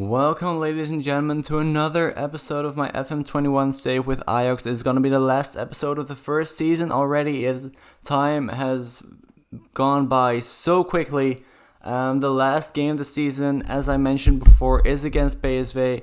Welcome, ladies and gentlemen, to another episode of my FM21 save with Ajax. It's going to be the last episode of the first season already. Time has gone by so quickly. The last game of the season, as I mentioned before, is against PSV.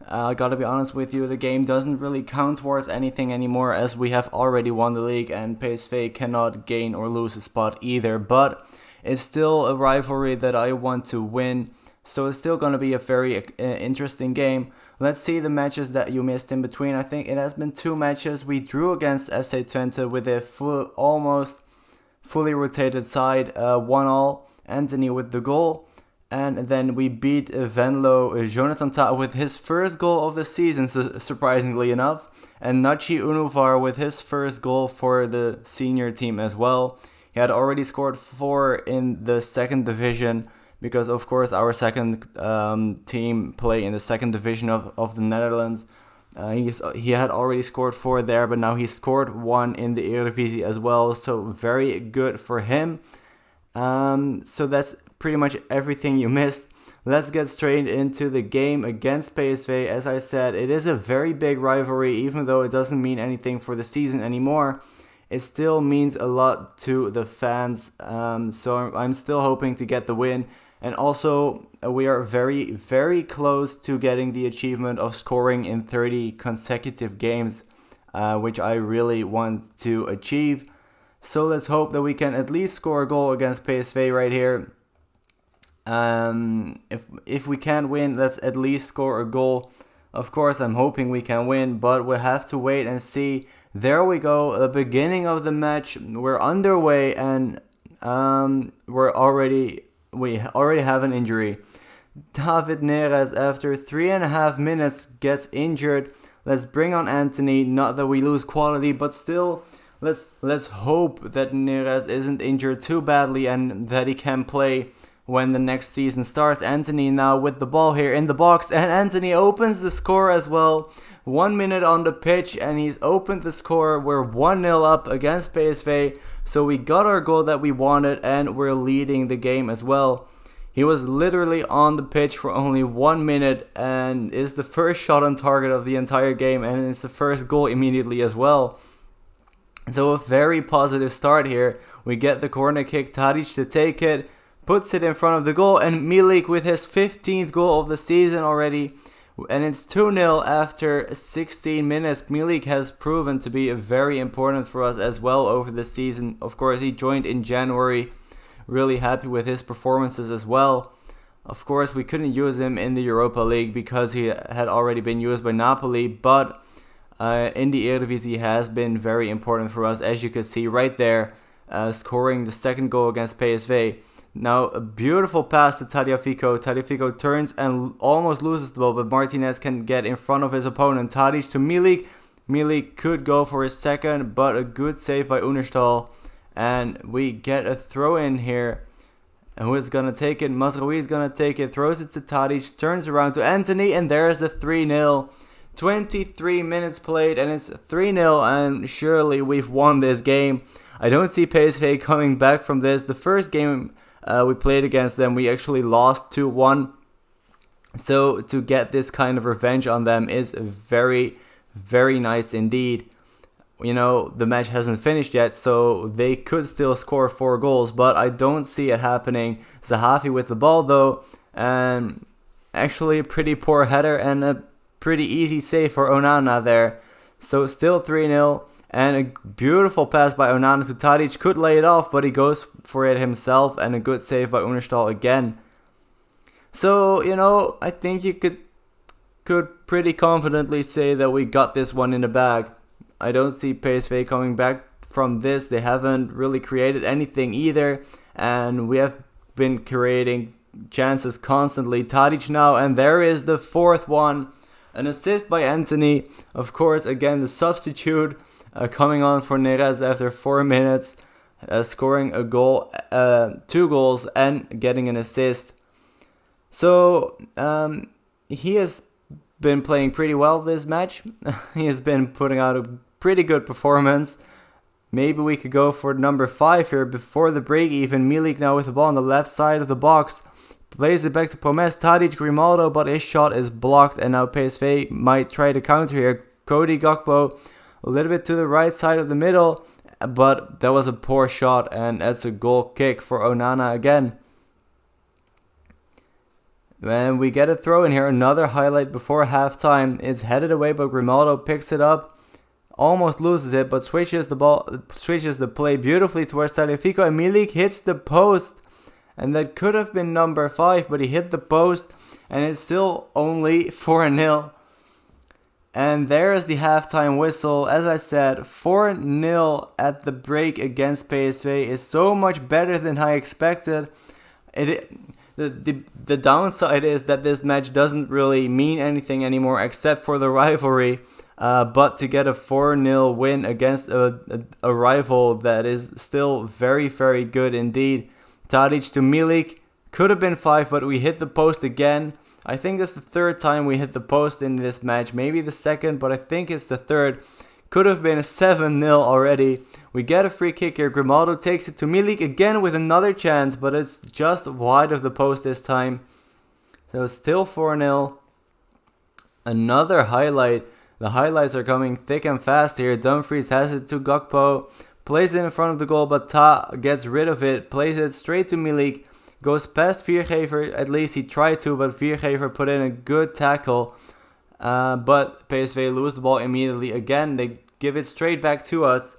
I gotta be honest with you, the game doesn't really count towards anything anymore, as we have already won the league and PSV cannot gain or lose a spot either. But it's still a rivalry that I want to win. So it's still going to be a very interesting game. Let's see the matches that you missed in between. I think it has been 2 matches. We drew against FC21 with a almost fully rotated side, 1-1. Anthony with the goal. And then we beat Venlo Jonathan Tah with his first goal of the season, surprisingly enough. And Nachi Unuvar with his first goal for the senior team as well. He had already scored 4 in the second division, because of course our second team play in the second division of the Netherlands. He had already scored 4 there, but now he scored 1 in the Eredivisie as well, so very good for him. So that's pretty much everything you missed. Let's get straight into the game against PSV. As I said, it is a very big rivalry, even though it doesn't mean anything for the season anymore. It still means a lot to the fans, so I'm still hoping to get the win. And also, we are very, very close to getting the achievement of scoring in 30 consecutive games, which I really want to achieve. So let's hope that we can at least score a goal against PSV right here. If we can't win, let's at least score a goal. Of course, I'm hoping we can win, but we'll have to wait and see. There we go, the beginning of the match. We're underway, and we already have an injury. David Neres, after 3.5 minutes, gets injured. Let's bring on Anthony. Not that we lose quality, but still, let's hope that Neres isn't injured too badly and that he can play when the next season starts. Anthony now with the ball here in the box, and Anthony opens the score as well. 1 minute on the pitch, and he's opened the score. We're 1-0 up against PSV. So we got our goal that we wanted, and we're leading the game as well. He was literally on the pitch for only 1 minute, and is the first shot on target of the entire game, and it's the first goal immediately as well. So a very positive start here. We get the corner kick, Tadic to take it, puts it in front of the goal, and Milik with his 15th goal of the season already. And it's 2-0 after 16 minutes. Milik has proven to be very important for us as well over the season. Of course, he joined in January. Really happy with his performances as well. Of course, we couldn't use him in the Europa League because he had already been used by Napoli. But in the Eredivisie, he has been very important for us, as you can see right there, scoring the second goal against PSV. Now, a beautiful pass to Tagliafico. Tagliafico turns and almost loses the ball, but Martinez can get in front of his opponent. Tadic to Milik. Milik could go for his second, but a good save by Unerstal. And we get a throw in here. And who is going to take it? Mazraoui is going to take it. Throws it to Tadic. Turns around to Anthony. And there's the 3-0. 23 minutes played, and it's 3-0. And surely we've won this game. I don't see PSV coming back from this. The first game we played against them, we actually lost 2-1. So to get this kind of revenge on them is very, very nice indeed. You know, the match hasn't finished yet, so they could still score 4 goals, but I don't see it happening. Zahavi with the ball though, and actually a pretty poor header and a pretty easy save for Onana there. So still 3-0. And a beautiful pass by Onana to Tadic. Could lay it off, but he goes for it himself. And a good save by Unerstal again. So, you know, I think you could pretty confidently say that we got this one in the bag. I don't see PSV coming back from this. They haven't really created anything either. And we have been creating chances constantly. Tadic now, and there is the 4th one. An assist by Anthony. Of course, again, the substitute. Coming on for Neres after 4 minutes, scoring a goal, 2 goals, and getting an assist. So he has been playing pretty well this match. He has been putting out a pretty good performance. Maybe we could go for number 5 here before the break even. Milik now with the ball on the left side of the box. plays it back to Promes, Tadic, Grimaldo, but his shot is blocked, and now PSV might try to counter here. Cody Gakpo a little bit to the right side of the middle, but that was a poor shot, and that's a goal kick for Onana again. And we get a throw in here, another highlight before halftime. It's headed away, but Grimaldo picks it up, almost loses it, but switches the play beautifully towards Tagliafico, and Milik hits the post, and that could have been number 5, but he hit the post, and it's still only 4-0. And there's the halftime whistle. As I said, 4-0 at the break against PSV is so much better than I expected. The downside is that this match doesn't really mean anything anymore except for the rivalry. But to get a 4-0 win against a rival that is still very, very good indeed. Tadic to Milik. Could have been 5, but we hit the post again. I think that's the 3rd time we hit the post in this match. Maybe the 2nd, but I think it's the 3rd. Could have been a 7-0 already. We get a free kick here. Grimaldo takes it to Milik again with another chance, but it's just wide of the post this time. So still 4-0. Another highlight. The highlights are coming thick and fast here. Dumfries has it to Gakpo. Plays it in front of the goal, but Ta gets rid of it. Plays it straight to Milik. Goes past Viergever. At least he tried to, but Viergever put in a good tackle. But PSV lose the ball immediately. Again, they give it straight back to us.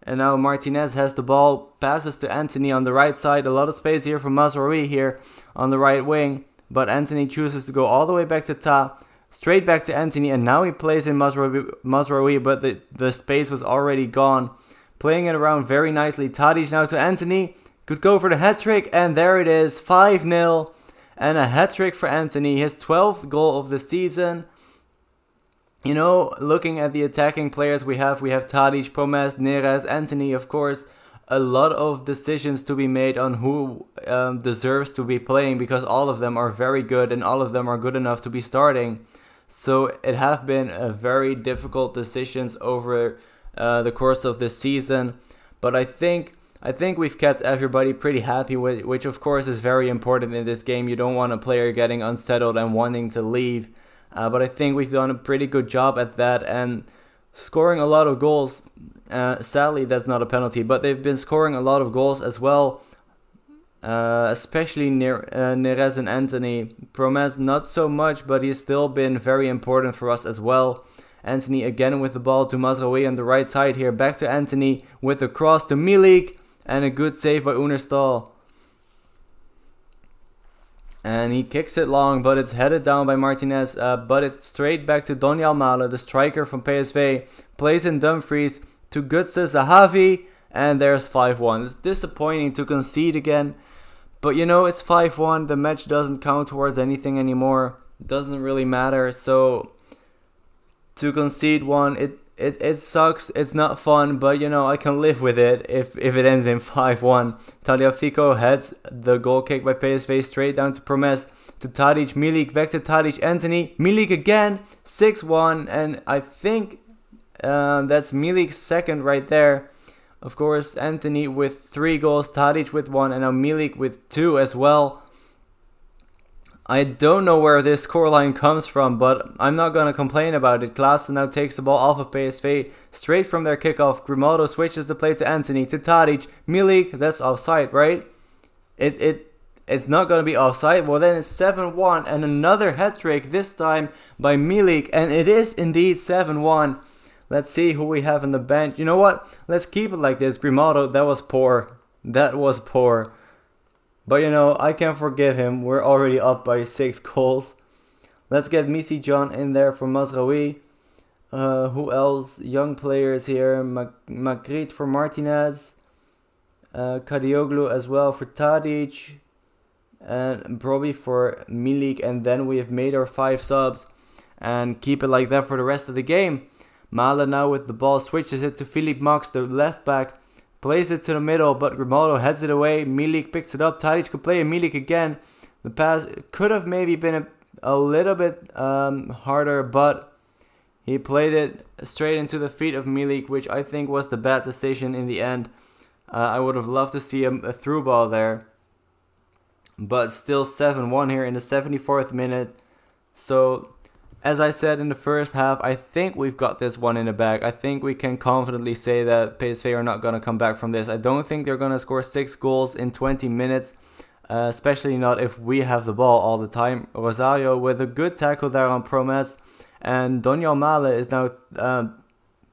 And now Martinez has the ball. Passes to Anthony on the right side. A lot of space here for Mazraoui here on the right wing. But Anthony chooses to go all the way back to Ta. Straight back to Anthony. And now he plays in Mazraoui, but the space was already gone. Playing it around very nicely. Tadic now to Anthony. Could go for the hat-trick, and there it is, 5-0, and a hat-trick for Anthony, his 12th goal of the season. You know, looking at the attacking players we have Tadic, Promes, Neres, Anthony, of course. A lot of decisions to be made on who deserves to be playing, because all of them are very good, and all of them are good enough to be starting. So it have been a very difficult decisions over the course of this season, but I think we've kept everybody pretty happy with, which of course is very important in this game. You don't want a player getting unsettled and wanting to leave. But I think we've done a pretty good job at that and scoring a lot of goals. Sadly, that's not a penalty, but they've been scoring a lot of goals as well. Especially Neres and Anthony. Promes not so much, but he's still been very important for us as well. Anthony again with the ball to Mazraoui on the right side here. Back to Anthony with a cross to Milik. And a good save by Oenerstal. And he kicks it long, but it's headed down by Martinez. But it's straight back to Donny Almada, the striker from PSV. Plays in Dumfries to Gutse Zahavi. And there's 5-1. It's disappointing to concede again. But you know, it's 5-1. The match doesn't count towards anything anymore. It doesn't really matter. So to concede one, it sucks, it's not fun, but you know, I can live with it if it ends in 5-1. Tagliafico heads the goal kick by PSV straight down to Promes, to Tadic, Milik, back to Tadic, Anthony, Milik again, 6-1, and I think that's Milik's 2nd right there. Of course, Anthony with 3 goals, Tadic with 1, and now Milik with 2 as well. I don't know where this scoreline comes from, but I'm not going to complain about it. Klaassen now takes the ball off of PSV straight from their kickoff. Grimaldo switches the play to Anthony, to Tadic, Milik, that's offside, right? It's not going to be offside. Well, then it's 7-1 and another hat-trick, this time by Milik, and it is indeed 7-1. Let's see who we have on the bench. You know what? Let's keep it like this. Grimaldo, that was poor. That was poor. But you know, I can forgive him. We're already up by 6 goals. Let's get Missy John in there for Mazraoui. Who else? Young players here. Magritte for Martinez. Kadioglu as well for Tadic. And probably for Milik. And then we have made our 5 subs. And keep it like that for the rest of the game. Mala now with the ball. Switches it to Philippe Max, the left back. Plays it to the middle, but Grimaldo heads it away. Milik picks it up. Tadic could play, and Milik again. The pass could have maybe been a little bit harder, but he played it straight into the feet of Milik, which I think was the bad decision in the end. I would have loved to see a through ball there. but still 7-1 here in the 74th minute. So, as I said in the first half, I think we've got this one in the bag. I think we can confidently say that PSV are not going to come back from this. I don't think they're going to score 6 goals in 20 minutes, especially not if we have the ball all the time. Rosario with a good tackle there on Promes, and Doniel Male is now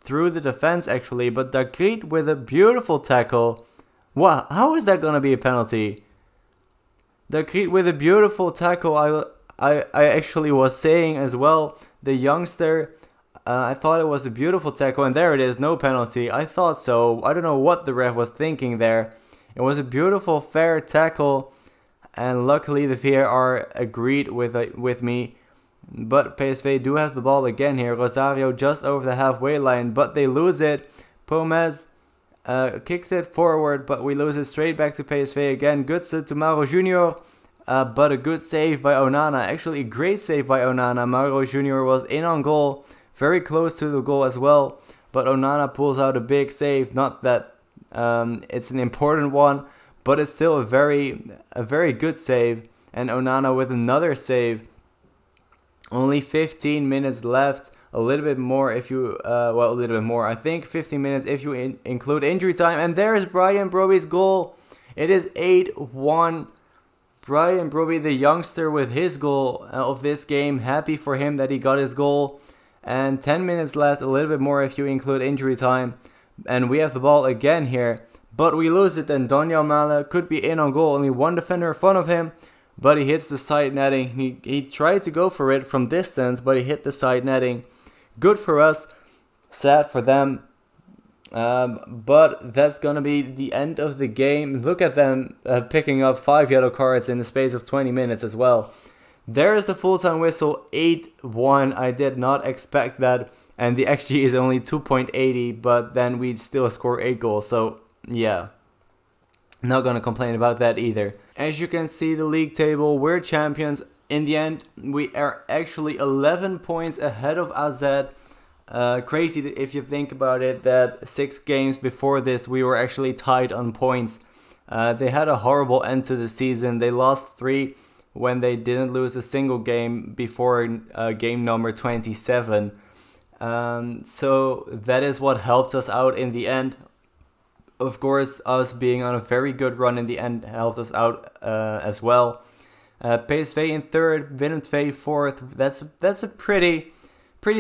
through the defense actually, but Dagrit with a beautiful tackle. Wow, how is that going to be a penalty? Dagrit with a beautiful tackle. I actually was saying as well, the youngster, I thought it was a beautiful tackle, and there it is, no penalty. I thought so. I don't know what the ref was thinking there. It was a beautiful, fair tackle, and luckily the VAR agreed with me. But PSV do have the ball again here. Rosario just over the halfway line, but they lose it. Promes kicks it forward, but we lose it straight back to PSV again. Good set to Mauro Junior. But a good save by Onana. Actually, a great save by Onana. Mauro Junior was in on goal. Very close to the goal as well. But Onana pulls out a big save. Not that it's an important one, but it's still a very good save. And Onana with another save. Only 15 minutes left. A little bit more if you... a little bit more. I think 15 minutes if you include injury time. And there's Brian Broby's goal. It is 8-1. Brian Broby, the youngster, with his goal of this game. Happy for him that he got his goal. And 10 minutes left, a little bit more if you include injury time. And we have the ball again here. But we lose it, and Doniel Male could be in on goal. Only one defender in front of him. But he hits the side netting. He tried to go for it from distance, but he hit the side netting. Good for us. Sad for them. But that's going to be the end of the game. Look at them picking up 5 yellow cards in the space of 20 minutes as well. There is the full-time whistle, 8-1. I did not expect that. And the XG is only 2.80, but then we still score 8 goals. So, yeah. Not going to complain about that either. As you can see, the league table, we're champions. In the end, we are actually 11 points ahead of AZ. Crazy if you think about it, that 6 games before this we were actually tied on points. They had a horrible end to the season. They lost 3 when they didn't lose a single game before game number 27. So that is what helped us out in the end. Of course, us being on a very good run in the end helped us out as well. PSV in 3rd, Willem II 4th. That's a pretty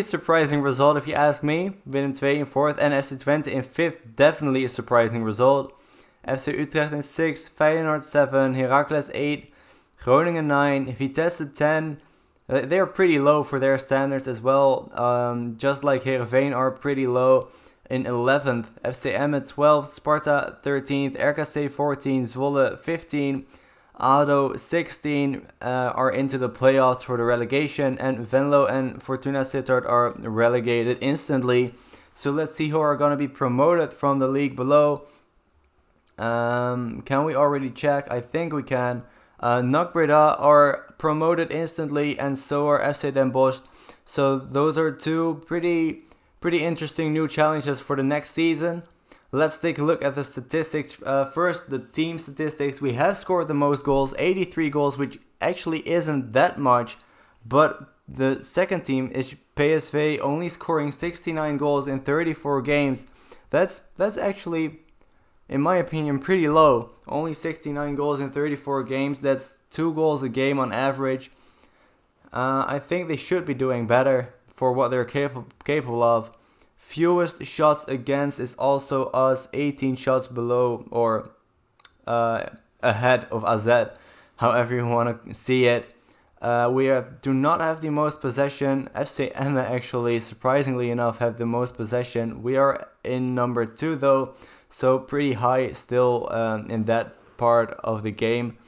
surprising result if you ask me. Willem II in 4th and FC Twente in 5th. Definitely a surprising result. FC Utrecht in 6th, Feyenoord 7, Heracles 8, Groningen 9, Vitesse 10. They're pretty low for their standards as well. Just like Heerenveen are pretty low in 11th. FC Emmen 12th, Sparta 13th, RKC 14, Zwolle 15. ADO 16 are into the playoffs for the relegation, and Venlo and Fortuna Sittard are relegated instantly. So let's see who are going to be promoted from the league below. Can we already check? I think we can. NAC Breda are promoted instantly, and so are FC Den Bosch. So those are 2 pretty interesting new challenges for the next season. Let's take a look at the statistics. First, the team statistics. We have scored the most goals, 83 goals, which actually isn't that much. But the second team is PSV, only scoring 69 goals in 34 games. That's actually, in my opinion, pretty low. Only 69 goals in 34 games. That's 2 goals a game on average. I think they should be doing better for what they're capable of. Fewest shots against is also us, 18 shots below or ahead of AZ, however you want to see it. Do not have the most possession. FC Emmen actually, surprisingly enough, have the most possession. We are in number 2 though, so pretty high still in that part of the game.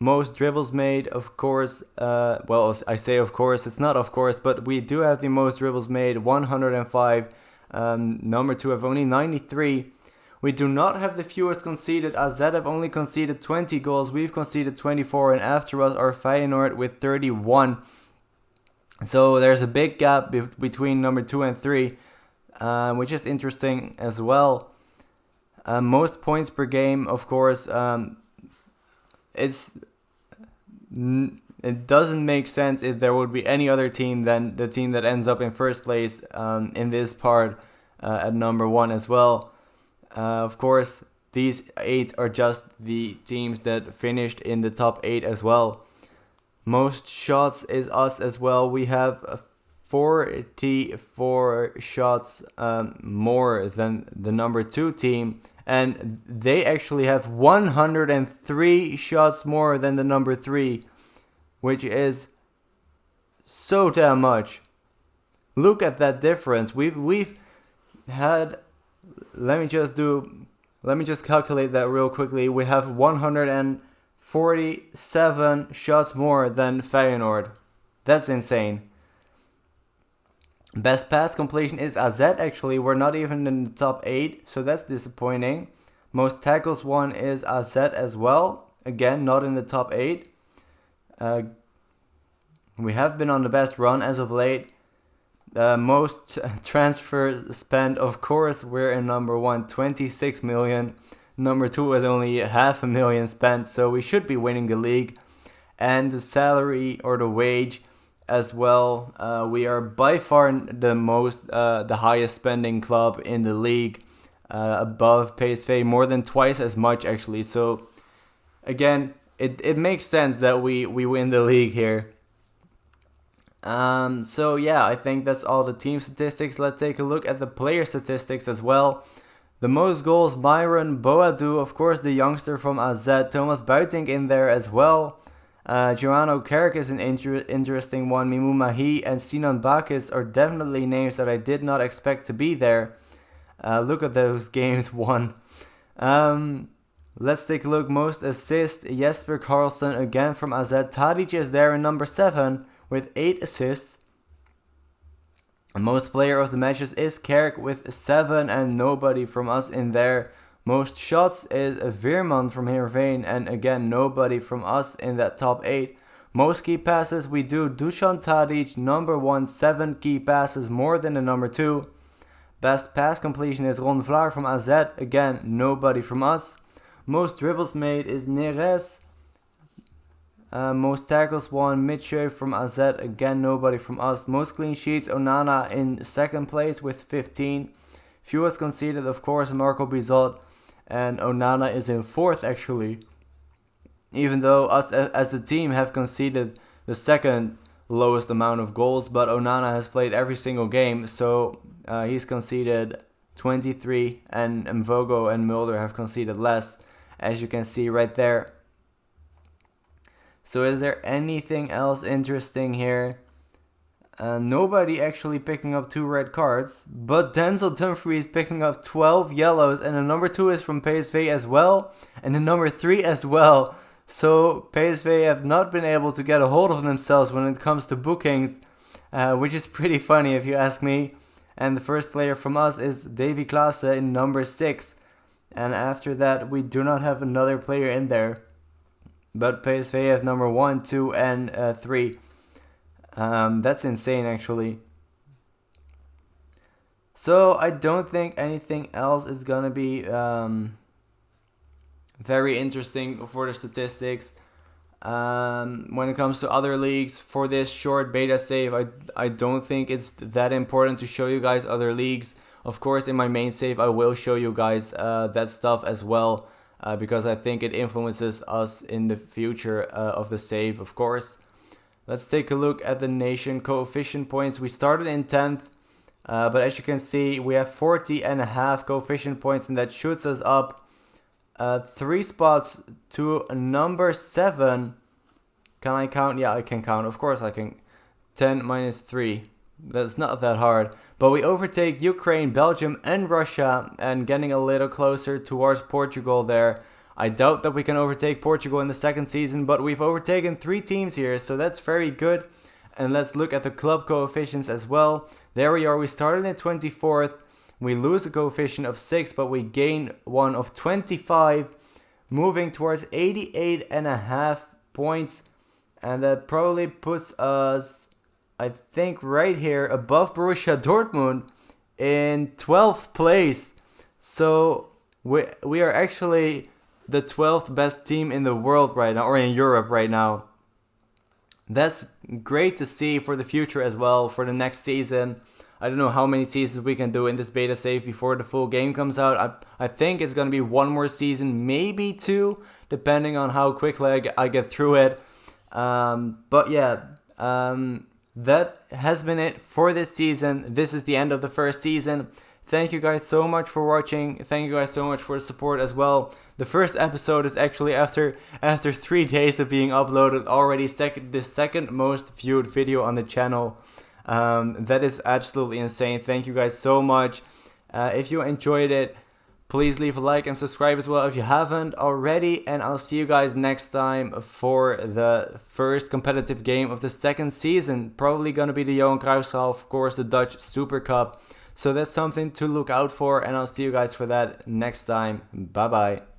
Most dribbles made, of course. I say of course, it's not of course, but we do have the most dribbles made, 105. Number 2 have only 93. We do not have the fewest conceded. AZ have only conceded 20 goals. We've conceded 24, and after us are Feyenoord with 31. So there's a big gap between number 2 and 3, which is interesting as well. Most points per game, of course. It's it doesn't make sense if there would be any other team than the team that ends up in first place in this part at number 1 as well. Of course, these 8 are just the teams that finished in the top 8 as well. Most shots is us as well. We have 44 shots more than the number 2 team. And they actually have 103 shots more than the number 3. Which is so damn much. Look at that difference. We've had... Let me just calculate that real quickly. We have 147 shots more than Feyenoord. That's insane. Best pass completion is AZ actually. We're not even in the top 8, so that's disappointing. Most tackles won is AZ as well. Again, not in the top 8. We have been on the best run as of late. Most transfers spent, of course, we're in number 1, 26 million. Number 2 is only 500,000 spent, so we should be winning the league. And the salary or the wage as well, we are by far the highest spending club in the league, above PSV, more than twice as much actually. So again, it makes sense that we win the league here. So yeah, I think that's all the team statistics. Let's take a look at the player statistics as well. The most goals, Myron Boadu, of course, the youngster from AZ. Thomas Buitink in there as well. Joanno Kerk is an interesting one. Mimou Mahi and Sinan Bakis are definitely names that I did not expect to be there. Look at those games won. Let's take a look. Most assists, Jesper Karlsson again from AZ. Tadic is there in number 7 with 8 assists. Most player of the matches is Kerk with 7 and nobody from us in there. Most shots is Veerman from Heerenveen and again nobody from us in that top 8. Most key passes we do Dusan Tadic, number 1, 7 key passes more than the number 2. Best pass completion is Ron Vlaar from AZ, again nobody from us. Most dribbles made is Neres. Most tackles won, Mitchell from AZ, again nobody from us. Most clean sheets, Onana in second place with 15. Fewest conceded, of course, Marco Bizot, and Onana is in 4th actually. Even though us as a team have conceded the second lowest amount of goals, but Onana has played every single game, so he's conceded 23, and Mvogo and Mulder have conceded less, as you can see right there. So is there anything else interesting here? Nobody actually picking up 2 red cards, but Denzel Dumfries picking up 12 yellows, and the number 2 is from PSV as well, and the number 3 as well. So PSV have not been able to get a hold of themselves when it comes to bookings, which is pretty funny if you ask me. And the first player from us is Davy Klaassen in number 6, and after that we do not have another player in there. But PSV have number 1, 2, and 3. That's insane, actually. So I don't think anything else is gonna be very interesting for the statistics. When it comes to other leagues, for this short beta save, I don't think it's that important to show you guys other leagues. Of course, in my main save, I will show you guys that stuff as well. Because I think it influences us in the future of the save, of course. Let's take a look at the nation coefficient points. We started in 10th, but as you can see, we have 40.5 coefficient points, and that shoots us up 3 spots to number 7. Can I count? Yeah, I can count. Of course I can. 10 minus 3. That's not that hard. But we overtake Ukraine, Belgium, and Russia, and getting a little closer towards Portugal there. I doubt that we can overtake Portugal in the second season, but we've overtaken 3 teams here, so that's very good. And let's look at the club coefficients as well. There we are. We started in 24th. We lose a coefficient of 6, but we gain one of 25, moving towards 88.5 points. And that probably puts us, I think, right here above Borussia Dortmund in 12th place. So we are actually the 12th best team in the world right now, or in Europe right now. that's great to see for the future as well, for the next season. I don't know how many seasons we can do in this beta save before the full game comes out. I think it's going to be one more season, maybe two, depending on how quickly I get through it. But yeah, that has been it for this season. This is the end of the first season. Thank you guys so much for watching. Thank you guys so much for the support as well. The first episode is actually after 3 days of being uploaded already the second most viewed video on the channel. That is absolutely insane. Thank you guys so much. If you enjoyed it, please leave a like and subscribe as well if you haven't already. And I'll see you guys next time for the first competitive game of the second season. Probably going to be the Johan Cruijffschaal, of course, the Dutch Super Cup. So that's something to look out for. And I'll see you guys for that next time. Bye bye.